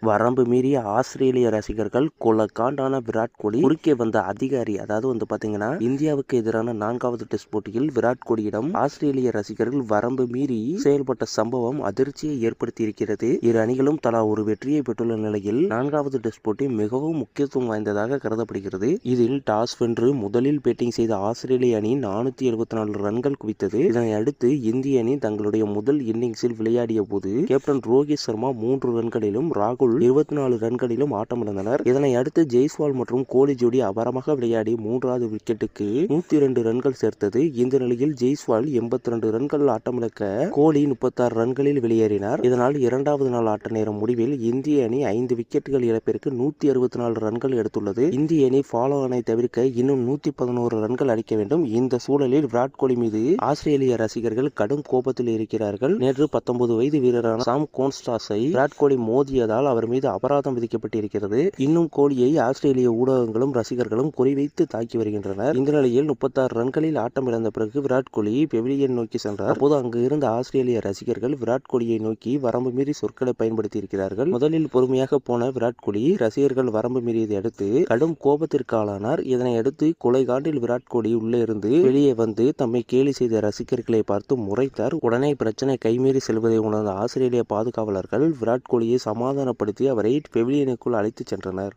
வரம்பு மீறிய ஆஸ்திரேலிய ரசிகர்கள் கொலகாண்டான விராட் கோலி குறுக்கே வந்த அதிகாரி. அதாவது பாத்தீங்கன்னா இந்தியாவுக்கு எதிரான 4வது டெஸ்ட் போட்டியில் விராட் கோலியிடம் ஆஸ்திரேலிய ரசிகர்கள் வரம்பு மீறி செயல்பட்ட சம்பவம் அதிர்ச்சியை ஏற்படுத்தி இருக்கிறது. இரு அணிகளும் தலா ஒரு வெற்றியை பெற்றுள்ள நிலையில் 4வது டெஸ்ட் போட்டி மிகவும் முக்கியத்துவம் வாய்ந்ததாக கருதப்படுகிறது. இதில் டாஸ் வென்று முதலில் பேட்டிங் செய்த ஆஸ்திரேலிய அணி 474 ரன்கள் குவித்தது. இதனை அடுத்து இந்திய அணி தங்களுடைய முதல் இன்னிங்ஸில் விளையாடிய போது கேப்டன் ரோஹித் சர்மா 3 ரன்களிலும் ராகுல் 24 ரன்களிலும் ஆட்டமிழந்தனர். இதனை அடுத்து ஜெய்ஸ்வால் மற்றும் கோலி ஜோடி அபாரமாக விளையாடி 3வது விக்கெட்டுக்கு 102 ரன்கள் சேர்த்தது. இந்த நிலையில் ஜெய்ஸ்வால் 82 ரன்கள் ஆட்டமிழக்க கோலி 36 ரன்களில் வெளியேறினார். இதனால் 2வது நாள் ஆட்ட நேரம் முடிவில் இந்திய அணி 5 விக்கெட்டுகள் இழப்பிற்கு 164 ரன்கள் எடுத்துள்ளது. இந்திய அணி ஃபாலோ ஆனை தவிர்க்க இன்னும் 111 ரன்கள் அடிக்க வேண்டும். இந்த சூழலில் விராட் கோலி மீது ஆஸ்திரேலிய ரசிகர்கள் கடும் கோபத்தில் இருக்கிறார்கள். நேற்று 19 வயது வீரரான சாம் கோன்ஸ்டாஸை விராட் கோலி மோதியதால் அவர் மீது அபராதம் விதிக்கப்பட்டிருக்கிறது. இன்னும் கோலியை ஆஸ்திரேலிய ஊடகங்களும் ரசிகர்களும் குறிவைத்து தாக்கி வருகின்றனர். இந்த நிலையில் 36 ரன்களில் ஆட்டம் இழந்த பிறகு விராட் கோலி பெவிலியன் நோக்கி சென்றார். அப்போது அங்கு இருந்த ஆஸ்திரேலிய ரசிகர்கள் விராட் கோலியை நோக்கி வரம்பு மீறி சொற்களை பயன்படுத்தி இருக்கிறார்கள். முதலில் பொறுமையாக போன விராட் கோலி ரசிகர்கள் வரம்பு மீறியதை அடுத்து கடும் கோபத்திற்கு ஆளானார். இதனை அடுத்து கொலைகாண்டில் விராட் கோலி உள்ளே இருந்து வெளியே வந்து தம்மை கேலி செய்த ரசிகர்களை பார்த்து முறைத்தார். உடனே பிரச்சனை கைமீறி செல்வதை உணர்ந்த ஆஸ்திரேலிய பாதுகாவலர்கள் விராட் கோலியை சமாதானப்படுத்தி அவரை பெவிலியனுக்குள் அழைத்து சென்றனர்.